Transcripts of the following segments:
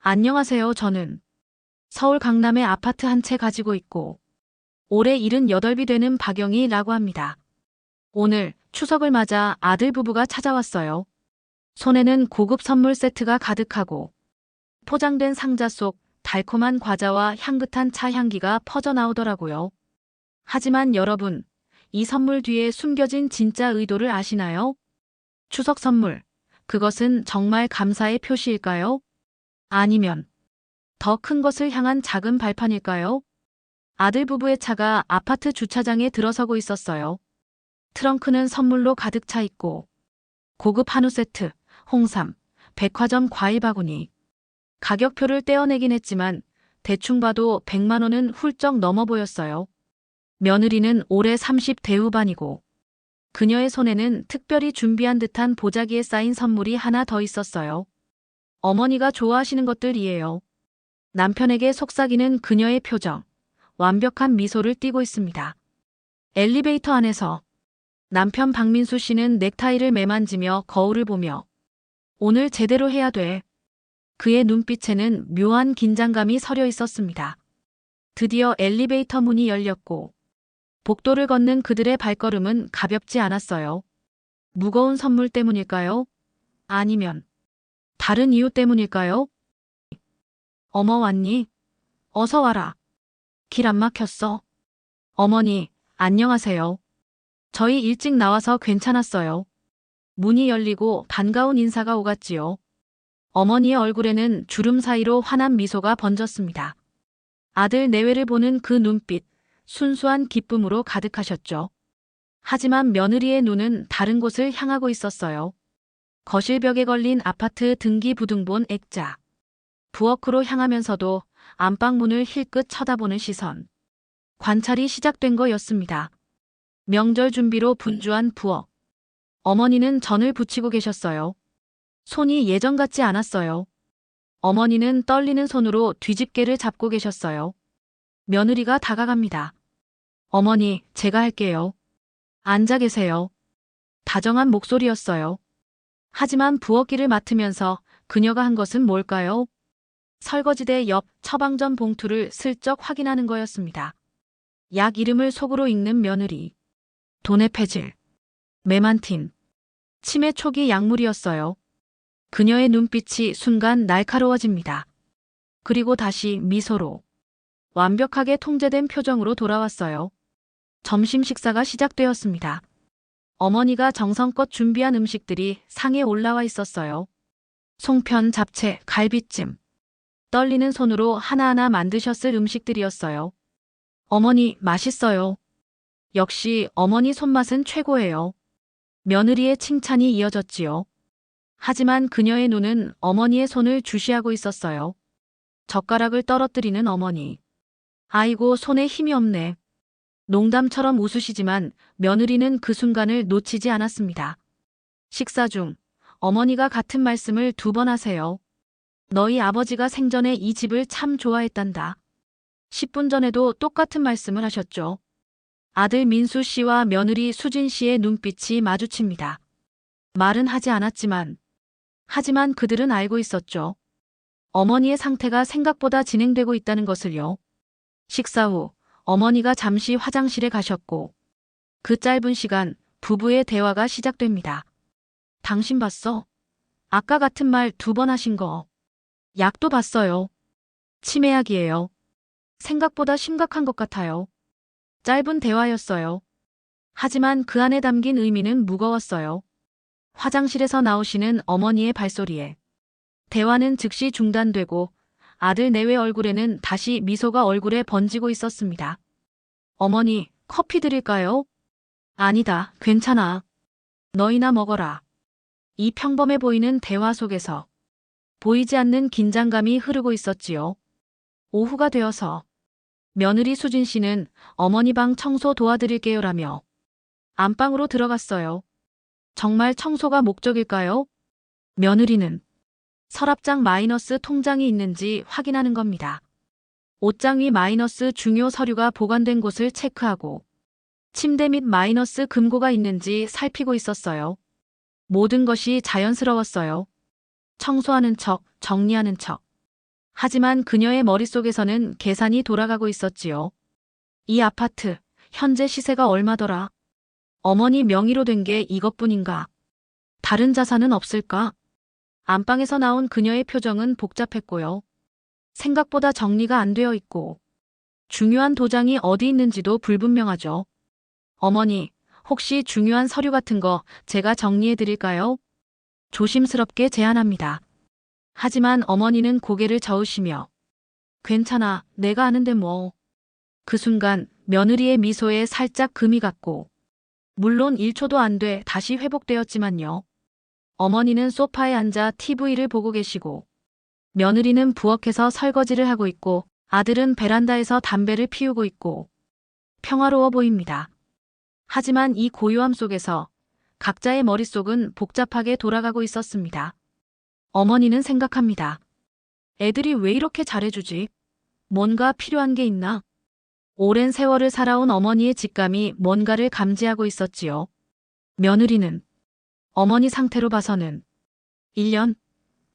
안녕하세요. 저는 서울 강남에 아파트 한 채 가지고 있고 올해 78이 되는 박영희라고 합니다. 오늘 추석을 맞아 아들 부부가 찾아왔어요. 손에는 고급 선물 세트가 가득하고 포장된 상자 속 달콤한 과자와 향긋한 차 향기가 퍼져나오더라고요. 하지만 여러분, 이 선물 뒤에 숨겨진 진짜 의도를 아시나요? 추석 선물, 그것은 정말 감사의 표시일까요? 아니면 더 큰 것을 향한 작은 발판일까요? 아들 부부의 차가 아파트 주차장에 들어서고 있었어요. 트렁크는 선물로 가득 차 있고 고급 한우 세트, 홍삼, 백화점 과일 바구니. 가격표를 떼어내긴 했지만 대충 봐도 100만 원은 훌쩍 넘어 보였어요. 며느리는 올해 30대 후반이고 그녀의 손에는 특별히 준비한 듯한 보자기에 쌓인 선물이 하나 더 있었어요. 어머니가 좋아하시는 것들이에요. 남편에게 속삭이는 그녀의 표정, 완벽한 미소를 띠고 있습니다. 엘리베이터 안에서 남편 박민수 씨는 넥타이를 매만지며 거울을 보며 오늘 제대로 해야 돼. 그의 눈빛에는 묘한 긴장감이 서려 있었습니다. 드디어 엘리베이터 문이 열렸고 복도를 걷는 그들의 발걸음은 가볍지 않았어요. 무거운 선물 때문일까요? 아니면 다른 이유 때문일까요? 어머 왔니? 어서 와라. 길 안 막혔어. 어머니, 안녕하세요. 저희 일찍 나와서 괜찮았어요. 문이 열리고 반가운 인사가 오갔지요. 어머니의 얼굴에는 주름 사이로 환한 미소가 번졌습니다. 아들 내외를 보는 그 눈빛, 순수한 기쁨으로 가득하셨죠. 하지만 며느리의 눈은 다른 곳을 향하고 있었어요. 거실 벽에 걸린 아파트 등기부등본 액자. 부엌으로 향하면서도 안방 문을 힐끗 쳐다보는 시선. 관찰이 시작된 거였습니다. 명절 준비로 분주한 부엌. 어머니는 전을 부치고 계셨어요. 손이 예전 같지 않았어요. 어머니는 떨리는 손으로 뒤집개를 잡고 계셨어요. 며느리가 다가갑니다. 어머니, 제가 할게요. 앉아 계세요. 다정한 목소리였어요. 하지만 부엌일을 맡으면서 그녀가 한 것은 뭘까요? 설거지대 옆 처방전 봉투를 슬쩍 확인하는 거였습니다. 약 이름을 속으로 읽는 며느리. 도네페질, 메만틴. 치매 초기 약물이었어요. 그녀의 눈빛이 순간 날카로워집니다. 그리고 다시 미소로. 완벽하게 통제된 표정으로 돌아왔어요. 점심 식사가 시작되었습니다. 어머니가 정성껏 준비한 음식들이 상에 올라와 있었어요. 송편, 잡채, 갈비찜. 떨리는 손으로 하나하나 만드셨을 음식들이었어요. 어머니, 맛있어요. 역시 어머니 손맛은 최고예요. 며느리의 칭찬이 이어졌지요. 하지만 그녀의 눈은 어머니의 손을 주시하고 있었어요. 젓가락을 떨어뜨리는 어머니. 아이고, 손에 힘이 없네. 농담처럼 웃으시지만 며느리는 그 순간을 놓치지 않았습니다. 식사 중 어머니가 같은 말씀을 2번 하세요. 너희 아버지가 생전에 이 집을 참 좋아했단다. 10분 전에도 똑같은 말씀을 하셨죠. 아들 민수 씨와 며느리 수진 씨의 눈빛이 마주칩니다. 말은 하지 않았지만, 하지만 그들은 알고 있었죠. 어머니의 상태가 생각보다 진행되고 있다는 것을요. 식사 후 어머니가 잠시 화장실에 가셨고, 그 짧은 시간 부부의 대화가 시작됩니다. 당신 봤어? 아까 같은 말 2번 하신 거. 약도 봤어요. 치매약이에요. 생각보다 심각한 것 같아요. 짧은 대화였어요. 하지만 그 안에 담긴 의미는 무거웠어요. 화장실에서 나오시는 어머니의 발소리에 대화는 즉시 중단되고 아들 내외 얼굴에는 다시 미소가 얼굴에 번지고 있었습니다. 어머니, 커피 드릴까요? 아니다, 괜찮아. 너희나 먹어라. 이 평범해 보이는 대화 속에서 보이지 않는 긴장감이 흐르고 있었지요. 오후가 되어서 며느리 수진 씨는 어머니 방 청소 도와드릴게요라며 안방으로 들어갔어요. 정말 청소가 목적일까요? 며느리는 서랍장 마이너스 통장이 있는지 확인하는 겁니다. 옷장 위 마이너스 중요 서류가 보관된 곳을 체크하고 침대 밑 마이너스 금고가 있는지 살피고 있었어요. 모든 것이 자연스러웠어요. 청소하는 척, 정리하는 척. 하지만 그녀의 머릿속에서는 계산이 돌아가고 있었지요. 이 아파트, 현재 시세가 얼마더라? 어머니 명의로 된 게 이것뿐인가? 다른 자산은 없을까? 안방에서 나온 그녀의 표정은 복잡했고요. 생각보다 정리가 안 되어 있고, 중요한 도장이 어디 있는지도 불분명하죠. 어머니, 혹시 중요한 서류 같은 거 제가 정리해 드릴까요? 조심스럽게 제안합니다. 하지만 어머니는 고개를 저으시며, 괜찮아, 내가 아는데 뭐. 그 순간 며느리의 미소에 살짝 금이 갔고, 물론 1초도 안 돼 다시 회복되었지만요. 어머니는 소파에 앉아 TV를 보고 계시고, 며느리는 부엌에서 설거지를 하고 있고, 아들은 베란다에서 담배를 피우고 있고, 평화로워 보입니다. 하지만 이 고요함 속에서 각자의 머릿속은 복잡하게 돌아가고 있었습니다. 어머니는 생각합니다. 애들이 왜 이렇게 잘해주지? 뭔가 필요한 게 있나? 오랜 세월을 살아온 어머니의 직감이 뭔가를 감지하고 있었지요. 며느리는 어머니 상태로 봐서는 1년,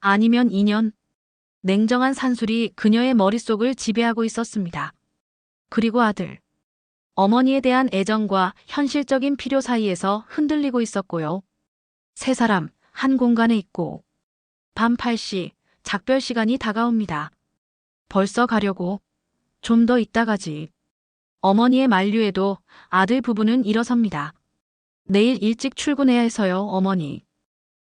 아니면 2년, 냉정한 산술이 그녀의 머릿속을 지배하고 있었습니다. 그리고 아들, 어머니에 대한 애정과 현실적인 필요 사이에서 흔들리고 있었고요. 세 사람, 한 공간에 있고, 밤 8시, 작별 시간이 다가옵니다. 벌써 가려고. 좀 더 있다 가지. 어머니의 만류에도 아들 부부는 일어섭니다. 내일 일찍 출근해야 해서요, 어머니.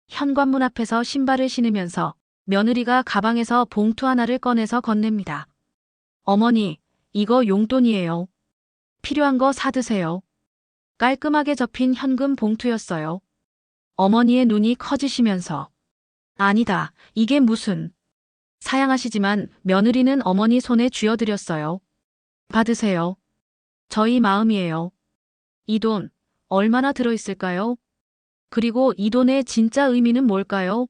현관문 앞에서 신발을 신으면서 며느리가 가방에서 봉투 하나를 꺼내서 건넵니다. 어머니, 이거 용돈이에요. 필요한 거 사드세요. 깔끔하게 접힌 현금 봉투였어요. 어머니의 눈이 커지시면서 아니다, 이게 무슨. 사양하시지만 며느리는 어머니 손에 쥐어드렸어요. 받으세요. 저희 마음이에요. 이 돈 얼마나 들어있을까요? 그리고 이 돈의 진짜 의미는 뭘까요?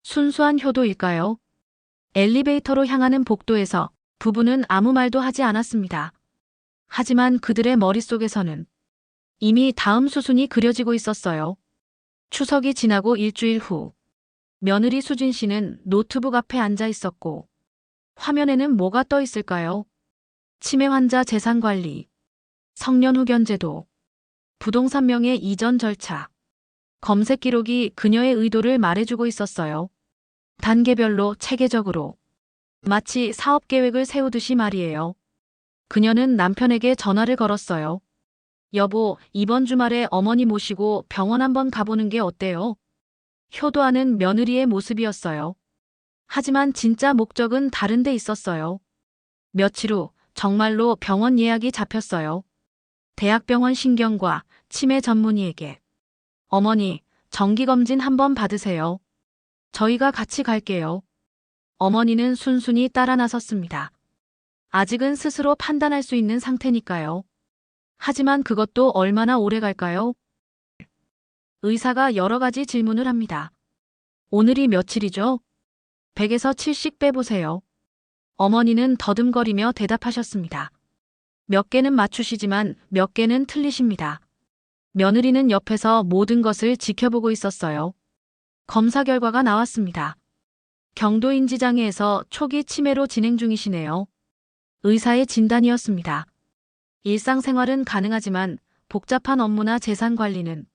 순수한 효도일까요? 엘리베이터로 향하는 복도에서 부부는 아무 말도 하지 않았습니다. 하지만 그들의 머릿속에서는 이미 다음 수순이 그려지고 있었어요. 추석이 지나고 일주일 후, 며느리 수진 씨는 노트북 앞에 앉아 있었고, 화면에는 뭐가 떠 있을까요? 치매 환자 재산 관리, 성년 후견 제도, 부동산 명의 이전 절차, 검색 기록이 그녀의 의도를 말해주고 있었어요. 단계별로 체계적으로, 마치 사업 계획을 세우듯이 말이에요. 그녀는 남편에게 전화를 걸었어요. 여보, 이번 주말에 어머니 모시고 병원 한번 가보는 게 어때요? 효도하는 며느리의 모습이었어요. 하지만 진짜 목적은 다른 데 있었어요. 며칠 후 정말로 병원 예약이 잡혔어요. 대학병원 신경과 치매 전문의에게. 어머니, 정기검진 한번 받으세요. 저희가 같이 갈게요. 어머니는 순순히 따라 나섰습니다. 아직은 스스로 판단할 수 있는 상태니까요. 하지만 그것도 얼마나 오래 갈까요? 의사가 여러 가지 질문을 합니다. 오늘이 며칠이죠? 100에서 7씩 빼보세요. 어머니는 더듬거리며 대답하셨습니다. 몇 개는 맞추시지만 몇 개는 틀리십니다. 며느리는 옆에서 모든 것을 지켜보고 있었어요. 검사 결과가 나왔습니다. 경도인지장애에서 초기 치매로 진행 중이시네요. 의사의 진단이었습니다. 일상생활은 가능하지만 복잡한 업무나 재산 관리는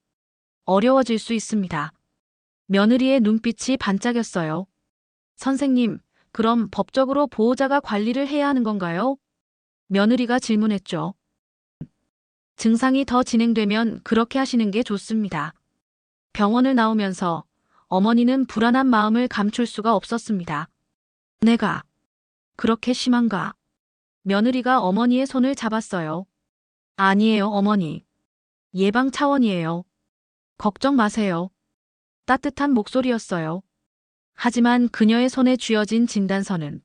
어려워질 수 있습니다. 며느리의 눈빛이 반짝였어요. 선생님, 그럼 법적으로 보호자가 관리를 해야 하는 건가요? 며느리가 질문했죠. 증상이 더 진행되면 그렇게 하시는 게 좋습니다. 병원을 나오면서 어머니는 불안한 마음을 감출 수가 없었습니다. 내가 그렇게 심한가? 며느리가 어머니의 손을 잡았어요. 아니에요, 어머니. 예방 차원이에요. 걱정 마세요. 따뜻한 목소리였어요. 하지만 그녀의 손에 쥐어진 진단서는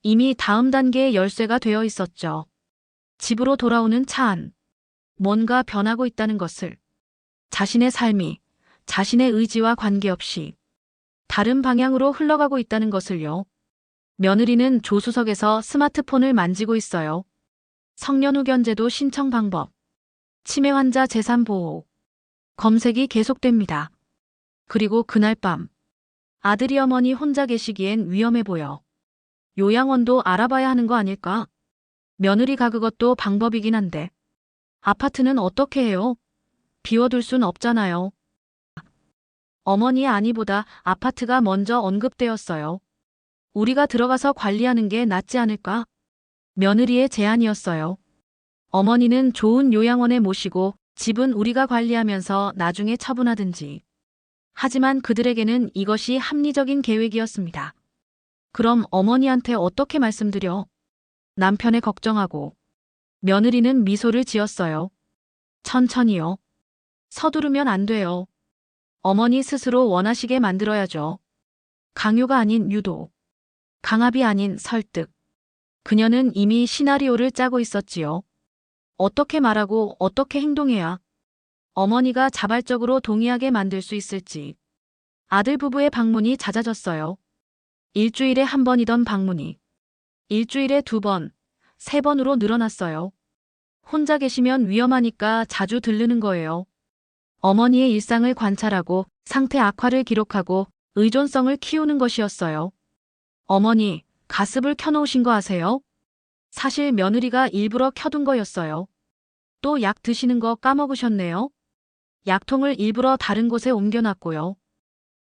이미 다음 단계의 열쇠가 되어 있었죠. 집으로 돌아오는 차 안. 뭔가 변하고 있다는 것을. 자신의 삶이 자신의 의지와 관계없이 다른 방향으로 흘러가고 있다는 것을요. 며느리는 조수석에서 스마트폰을 만지고 있어요. 성년 후견제도 신청 방법, 치매 환자 재산 보호, 검색이 계속됩니다. 그리고 그날 밤, 아들이 어머니 혼자 계시기엔 위험해 보여 요양원도 알아봐야 하는 거 아닐까? 며느리가 그것도 방법이긴 한데. 아파트는 어떻게 해요? 비워둘 순 없잖아요. 어머니의 안위보다 아파트가 먼저 언급되었어요. 우리가 들어가서 관리하는 게 낫지 않을까? 며느리의 제안이었어요. 어머니는 좋은 요양원에 모시고 집은 우리가 관리하면서 나중에 처분하든지. 하지만 그들에게는 이것이 합리적인 계획이었습니다. 그럼 어머니한테 어떻게 말씀드려? 남편의 걱정하고. 며느리는 미소를 지었어요. 천천히요. 서두르면 안 돼요. 어머니 스스로 원하시게 만들어야죠. 강요가 아닌 유도. 강압이 아닌 설득. 그녀는 이미 시나리오를 짜고 있었지요. 어떻게 말하고 어떻게 행동해야 어머니가 자발적으로 동의하게 만들 수 있을지. 아들 부부의 방문이 잦아졌어요. 일주일에 한 번이던 방문이 일주일에 2번, 3번으로 늘어났어요. 혼자 계시면 위험하니까 자주 들르는 거예요. 어머니의 일상을 관찰하고 상태 악화를 기록하고 의존성을 키우는 것이었어요. 어머니, 가습을 켜놓으신 거 아세요? 사실 며느리가 일부러 켜둔 거였어요. 또 약 드시는 거 까먹으셨네요. 약통을 일부러 다른 곳에 옮겨놨고요.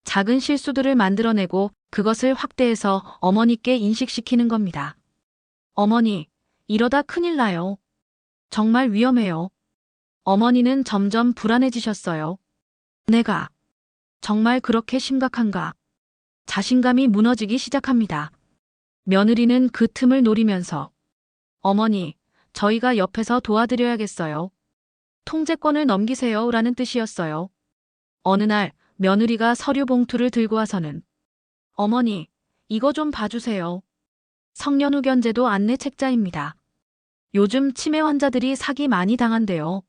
작은 실수들을 만들어내고 그것을 확대해서 어머니께 인식시키는 겁니다. 어머니, 이러다 큰일 나요. 정말 위험해요. 어머니는 점점 불안해지셨어요. 내가 정말 그렇게 심각한가? 자신감이 무너지기 시작합니다. 며느리는 그 틈을 노리면서 어머니, 저희가 옆에서 도와드려야겠어요. 통제권을 넘기세요 라는 뜻이었어요. 어느 날 며느리가 서류 봉투를 들고 와서는 어머니, 이거 좀 봐주세요. 성년후견제도 안내 책자입니다. 요즘 치매 환자들이 사기 많이 당한대요.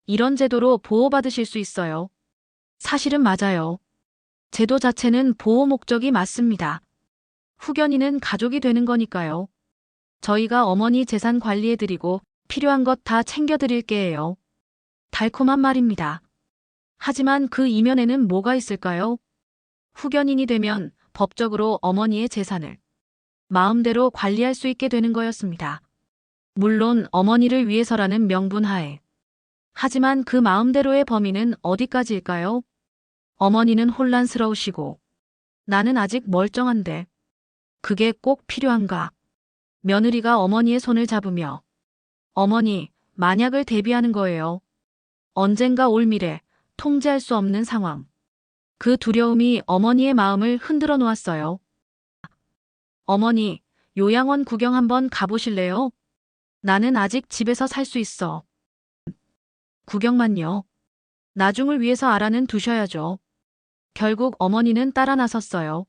이런 제도로 보호받으실 수 있어요. 사실은 맞아요. 제도 자체는 보호 목적이 맞습니다. 후견인은 가족이 되는 거니까요. 저희가 어머니 재산 관리해드리고 필요한 것 다 챙겨드릴게요. 달콤한 말입니다. 하지만 그 이면에는 뭐가 있을까요? 후견인이 되면 법적으로 어머니의 재산을 마음대로 관리할 수 있게 되는 거였습니다. 물론 어머니를 위해서라는 명분 하에. 하지만 그 마음대로의 범위는 어디까지일까요? 어머니는 혼란스러우시고 나는 아직 멀쩡한데 그게 꼭 필요한가? 며느리가 어머니의 손을 잡으며 어머니, 만약을 대비하는 거예요. 언젠가 올 미래, 통제할 수 없는 상황. 그 두려움이 어머니의 마음을 흔들어 놓았어요. 어머니, 요양원 구경 한번 가보실래요? 나는 아직 집에서 살 수 있어. 구경만요. 나중을 위해서 알아는 두셔야죠. 결국 어머니는 따라 나섰어요.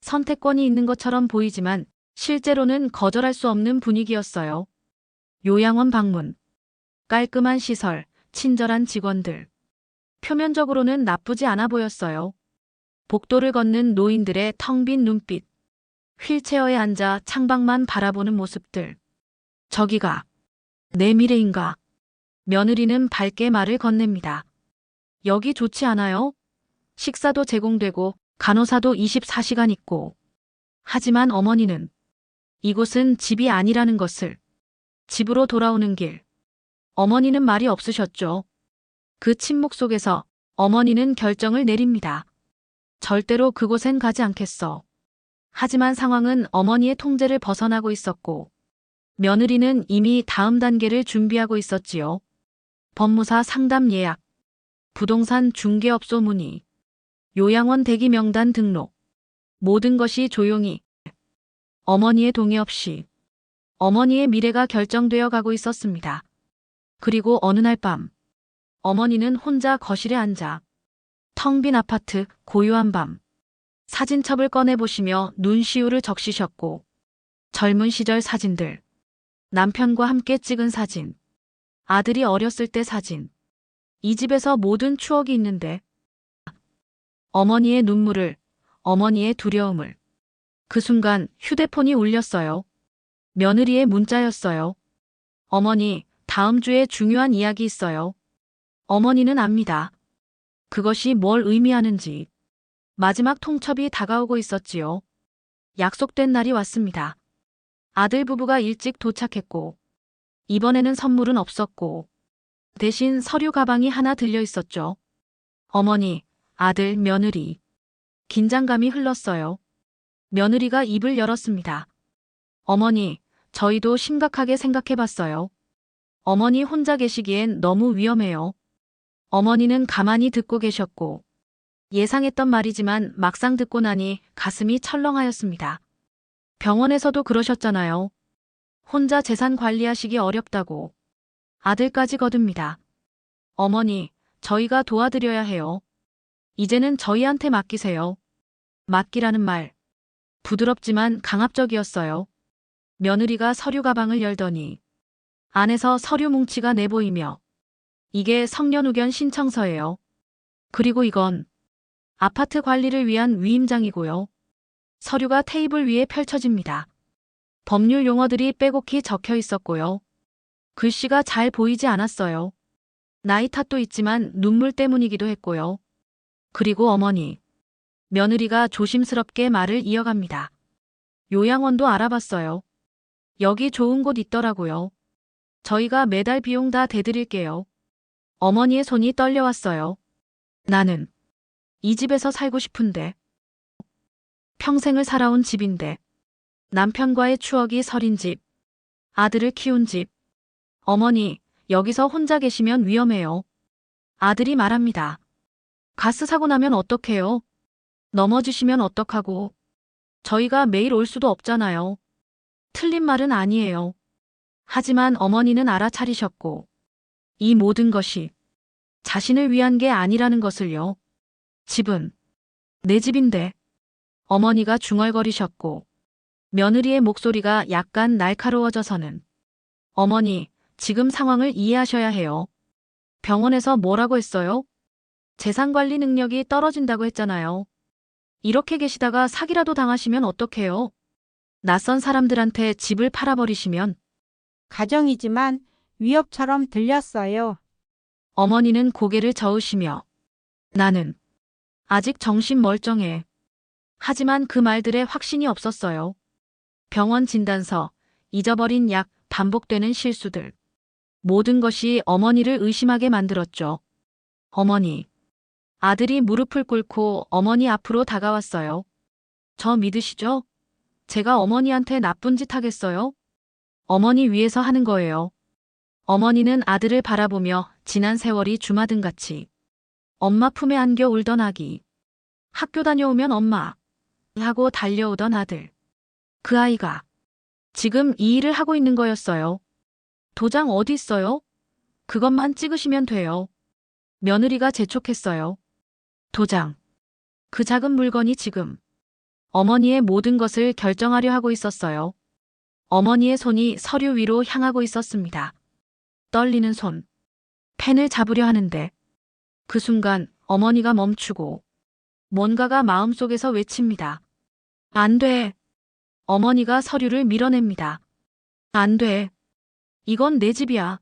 선택권이 있는 것처럼 보이지만 실제로는 거절할 수 없는 분위기였어요. 요양원 방문. 깔끔한 시설, 친절한 직원들. 표면적으로는 나쁘지 않아 보였어요. 복도를 걷는 노인들의 텅 빈 눈빛. 휠체어에 앉아 창밖만 바라보는 모습들. 저기가 내 미래인가? 며느리는 밝게 말을 건넵니다. 여기 좋지 않아요? 식사도 제공되고 간호사도 24시간 있고. 하지만 어머니는 이곳은 집이 아니라는 것을. 집으로 돌아오는 길. 어머니는 말이 없으셨죠. 그 침묵 속에서 어머니는 결정을 내립니다. 절대로 그곳엔 가지 않겠어. 하지만 상황은 어머니의 통제를 벗어나고 있었고 며느리는 이미 다음 단계를 준비하고 있었지요. 법무사 상담 예약, 부동산 중개업소 문의, 요양원 대기 명단 등록. 모든 것이 조용히 어머니의 동의 없이 어머니의 미래가 결정되어 가고 있었습니다. 그리고 어느 날 밤 어머니는 혼자 거실에 앉아 텅 빈 아파트 고요한 밤 사진첩을 꺼내보시며 눈시울을 적시셨고 젊은 시절 사진들 남편과 함께 찍은 사진 아들이 어렸을 때 사진 이 집에서 모든 추억이 있는데 어머니의 눈물을 어머니의 두려움을 그 순간 휴대폰이 울렸어요. 며느리의 문자였어요. 어머니, 다음 주에 중요한 이야기 있어요. 어머니는 압니다. 그것이 뭘 의미하는지. 마지막 통첩이 다가오고 있었지요. 약속된 날이 왔습니다. 아들 부부가 일찍 도착했고, 이번에는 선물은 없었고, 대신 서류 가방이 하나 들려 있었죠. 어머니, 아들, 며느리. 긴장감이 흘렀어요. 며느리가 입을 열었습니다. 어머니, 저희도 심각하게 생각해 봤어요. 어머니 혼자 계시기엔 너무 위험해요. 어머니는 가만히 듣고 계셨고, 예상했던 말이지만 막상 듣고 나니 가슴이 철렁하였습니다. 병원에서도 그러셨잖아요. 혼자 재산 관리하시기 어렵다고. 아들까지 거듭니다. 어머니, 저희가 도와드려야 해요. 이제는 저희한테 맡기세요. 맡기라는 말. 부드럽지만 강압적이었어요. 며느리가 서류 가방을 열더니 안에서 서류 뭉치가 내보이며 이게 성년후견 신청서예요. 그리고 이건 아파트 관리를 위한 위임장이고요. 서류가 테이블 위에 펼쳐집니다. 법률 용어들이 빼곡히 적혀 있었고요. 글씨가 잘 보이지 않았어요. 나이 탓도 있지만 눈물 때문이기도 했고요. 그리고 어머니. 며느리가 조심스럽게 말을 이어갑니다. 요양원도 알아봤어요. 여기 좋은 곳 있더라고요. 저희가 매달 비용 다 대드릴게요. 어머니의 손이 떨려왔어요. 나는 이 집에서 살고 싶은데. 평생을 살아온 집인데. 남편과의 추억이 서린 집. 아들을 키운 집. 어머니, 여기서 혼자 계시면 위험해요. 아들이 말합니다. 가스 사고 나면 어떡해요? 넘어지시면 어떡하고. 저희가 매일 올 수도 없잖아요. 틀린 말은 아니에요. 하지만 어머니는 알아차리셨고 이 모든 것이 자신을 위한 게 아니라는 것을요. 집은 내 집인데. 어머니가 중얼거리셨고 며느리의 목소리가 약간 날카로워져서는 어머니, 지금 상황을 이해하셔야 해요. 병원에서 뭐라고 했어요? 재산관리 능력이 떨어진다고 했잖아요. 이렇게 계시다가 사기라도 당하시면 어떡해요? 낯선 사람들한테 집을 팔아버리시면. 가정이지만 위협처럼 들렸어요. 어머니는 고개를 저으시며 나는 아직 정신 멀쩡해. 하지만 그 말들에 확신이 없었어요. 병원 진단서, 잊어버린 약, 반복되는 실수들. 모든 것이 어머니를 의심하게 만들었죠. 어머니. 아들이 무릎을 꿇고 어머니 앞으로 다가왔어요. 저 믿으시죠? 제가 어머니한테 나쁜 짓 하겠어요? 어머니 위해서 하는 거예요. 어머니는 아들을 바라보며 지난 세월이 주마등같이 엄마 품에 안겨 울던 아기. 학교 다녀오면 엄마 하고 달려오던 아들. 그 아이가 지금 이 일을 하고 있는 거였어요. 도장 어디 있어요? 그것만 찍으시면 돼요. 며느리가 재촉했어요. 도장. 그 작은 물건이 지금 어머니의 모든 것을 결정하려 하고 있었어요. 어머니의 손이 서류 위로 향하고 있었습니다. 떨리는 손. 펜을 잡으려 하는데 그 순간 어머니가 멈추고 뭔가가 마음속에서 외칩니다. 안 돼. 어머니가 서류를 밀어냅니다. 안 돼. 이건 내 집이야.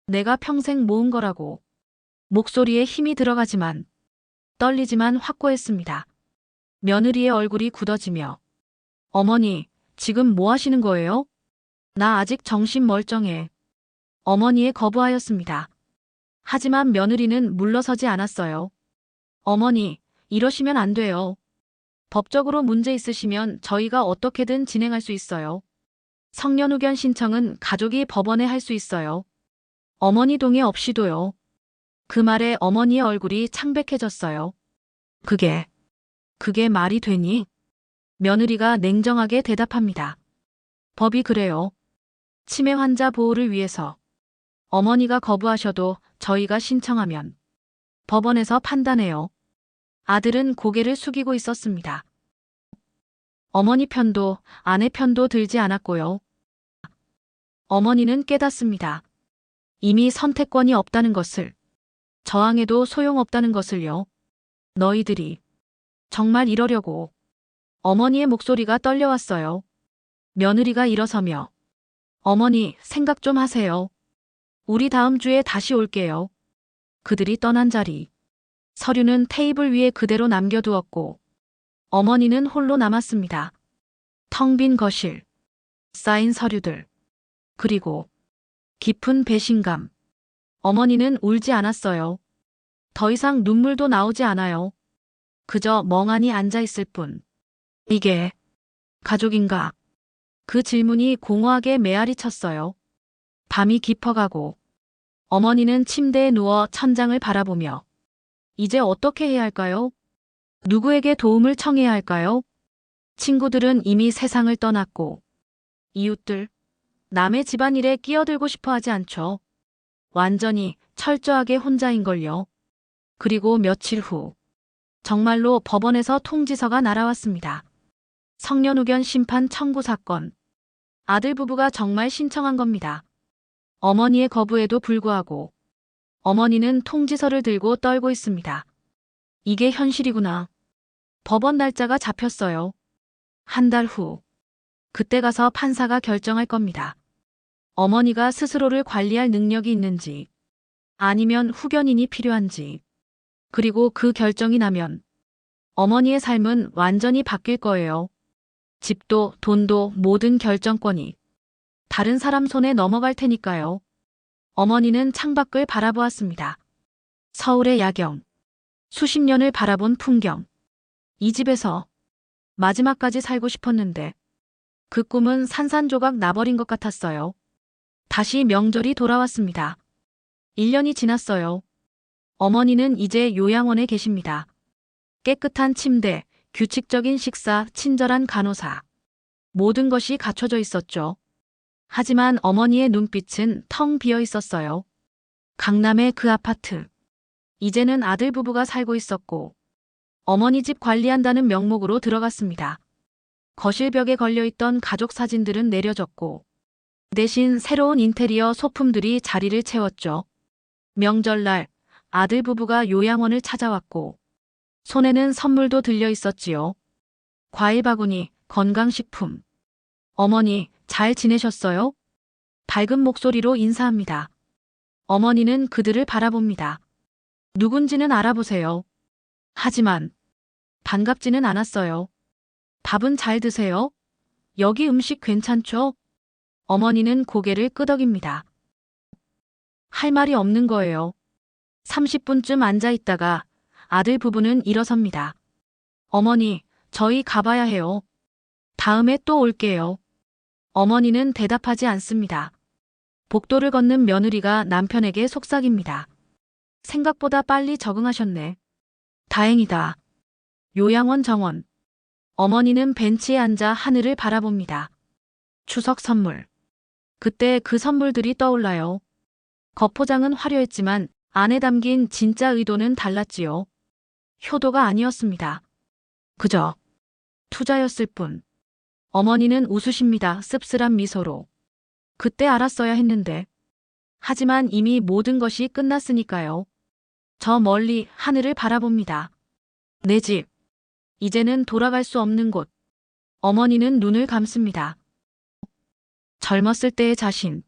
내가 평생 모은 거라고. 목소리에 힘이 들어가지만 떨리지만 확고했습니다. 며느리의 얼굴이 굳어지며 어머니, 지금 뭐 하시는 거예요? 나 아직 정신 멀쩡해. 어머니에 거부하였습니다. 하지만 며느리는 물러서지 않았어요. 어머니, 이러시면 안 돼요. 법적으로 문제 있으시면 저희가 어떻게든 진행할 수 있어요. 성년후견 신청은 가족이 법원에 할 수 있어요. 어머니 동의 없이도요. 그 말에 어머니의 얼굴이 창백해졌어요. 그게 말이 되니? 며느리가 냉정하게 대답합니다. 법이 그래요. 치매 환자 보호를 위해서. 어머니가 거부하셔도 저희가 신청하면 법원에서 판단해요. 아들은 고개를 숙이고 있었습니다. 어머니 편도 아내 편도 들지 않았고요. 어머니는 깨닫습니다. 이미 선택권이 없다는 것을. 저항해도 소용없다는 것을요. 너희들이 정말 이러려고. 어머니의 목소리가 떨려왔어요. 며느리가 일어서며 어머니 생각 좀 하세요. 우리 다음 주에 다시 올게요. 그들이 떠난 자리. 서류는 테이블 위에 그대로 남겨두었고 어머니는 홀로 남았습니다. 텅 빈 거실, 쌓인 서류들, 그리고 깊은 배신감. 어머니는 울지 않았어요. 더 이상 눈물도 나오지 않아요. 그저 멍하니 앉아 있을 뿐. 이게 가족인가? 그 질문이 공허하게 메아리 쳤어요. 밤이 깊어가고 어머니는 침대에 누워 천장을 바라보며 이제 어떻게 해야 할까요? 누구에게 도움을 청해야 할까요? 친구들은 이미 세상을 떠났고 이웃들, 남의 집안일에 끼어들고 싶어 하지 않죠. 완전히 철저하게 혼자인걸요. 그리고 며칠 후 정말로 법원에서 통지서가 날아왔습니다. 성년후견 심판 청구 사건. 아들 부부가 정말 신청한 겁니다. 어머니의 거부에도 불구하고 어머니는 통지서를 들고 떨고 있습니다. 이게 현실이구나. 법원 날짜가 잡혔어요. 한 달 후. 그때 가서 판사가 결정할 겁니다. 어머니가 스스로를 관리할 능력이 있는지, 아니면 후견인이 필요한지, 그리고 그 결정이 나면 어머니의 삶은 완전히 바뀔 거예요. 집도 돈도 모든 결정권이 다른 사람 손에 넘어갈 테니까요. 어머니는 창밖을 바라보았습니다. 서울의 야경, 수십 년을 바라본 풍경. 이 집에서 마지막까지 살고 싶었는데 그 꿈은 산산조각 나버린 것 같았어요. 다시 명절이 돌아왔습니다. 1년이 지났어요. 어머니는 이제 요양원에 계십니다. 깨끗한 침대, 규칙적인 식사, 친절한 간호사. 모든 것이 갖춰져 있었죠. 하지만 어머니의 눈빛은 텅 비어 있었어요. 강남의 그 아파트. 이제는 아들 부부가 살고 있었고 어머니 집 관리한다는 명목으로 들어갔습니다. 거실 벽에 걸려있던 가족 사진들은 내려졌고 대신 새로운 인테리어 소품들이 자리를 채웠죠. 명절날 아들 부부가 요양원을 찾아왔고 손에는 선물도 들려 있었지요. 과일 바구니, 건강식품. 어머니, 잘 지내셨어요? 밝은 목소리로 인사합니다. 어머니는 그들을 바라봅니다. 누군지는 알아보세요. 하지만 반갑지는 않았어요. 밥은 잘 드세요? 여기 음식 괜찮죠? 어머니는 고개를 끄덕입니다. 할 말이 없는 거예요. 30분쯤 앉아 있다가 아들 부부는 일어섭니다. 어머니, 저희 가봐야 해요. 다음에 또 올게요. 어머니는 대답하지 않습니다. 복도를 걷는 며느리가 남편에게 속삭입니다. 생각보다 빨리 적응하셨네. 다행이다. 요양원 정원. 어머니는 벤치에 앉아 하늘을 바라봅니다. 추석 선물. 그때 그 선물들이 떠올라요. 겉포장은 화려했지만 안에 담긴 진짜 의도는 달랐지요. 효도가 아니었습니다. 그저 투자였을 뿐. 어머니는 웃으십니다. 씁쓸한 미소로. 그때 알았어야 했는데. 하지만 이미 모든 것이 끝났으니까요. 저 멀리 하늘을 바라봅니다. 내 집. 이제는 돌아갈 수 없는 곳. 어머니는 눈을 감습니다. 젊었을 때의 자신.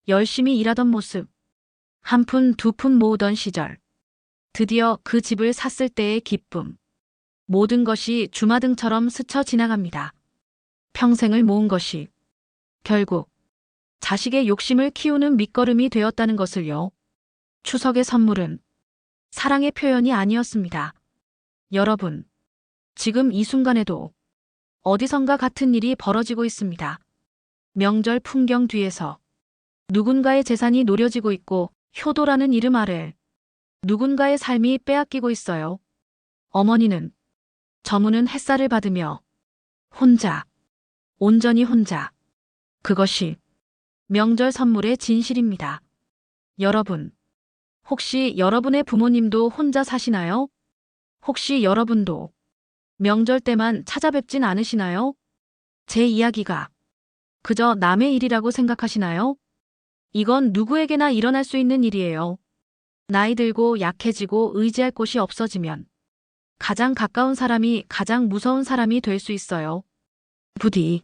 열심히 일하던 모습. 한 푼 두 푼 모으던 시절. 드디어 그 집을 샀을 때의 기쁨. 모든 것이 주마등처럼 스쳐 지나갑니다. 평생을 모은 것이 결국 자식의 욕심을 키우는 밑거름이 되었다는 것을요. 추석의 선물은 사랑의 표현이 아니었습니다. 여러분, 지금 이 순간에도 어디선가 같은 일이 벌어지고 있습니다. 명절 풍경 뒤에서 누군가의 재산이 노려지고 있고 효도라는 이름 아래 누군가의 삶이 빼앗기고 있어요. 어머니는 저무는 햇살을 받으며 혼자, 온전히 혼자. 그것이 명절 선물의 진실입니다. 여러분, 혹시 여러분의 부모님도 혼자 사시나요? 혹시 여러분도 명절 때만 찾아뵙진 않으시나요? 제 이야기가 그저 남의 일이라고 생각하시나요? 이건 누구에게나 일어날 수 있는 일이에요. 나이 들고 약해지고 의지할 곳이 없어지면 가장 가까운 사람이 가장 무서운 사람이 될 수 있어요. 부디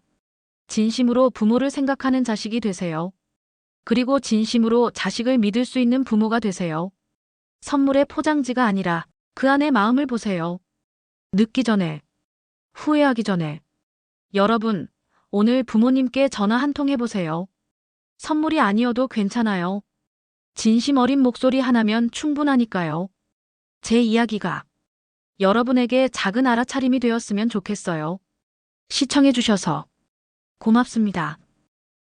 진심으로 부모를 생각하는 자식이 되세요. 그리고 진심으로 자식을 믿을 수 있는 부모가 되세요. 선물의 포장지가 아니라 그 안의 마음을 보세요. 늦기 전에, 후회하기 전에. 여러분, 오늘 부모님께 전화 한 통 해보세요. 선물이 아니어도 괜찮아요. 진심 어린 목소리 하나면 충분하니까요. 제 이야기가 여러분에게 작은 알아차림이 되었으면 좋겠어요. 시청해주셔서 고맙습니다.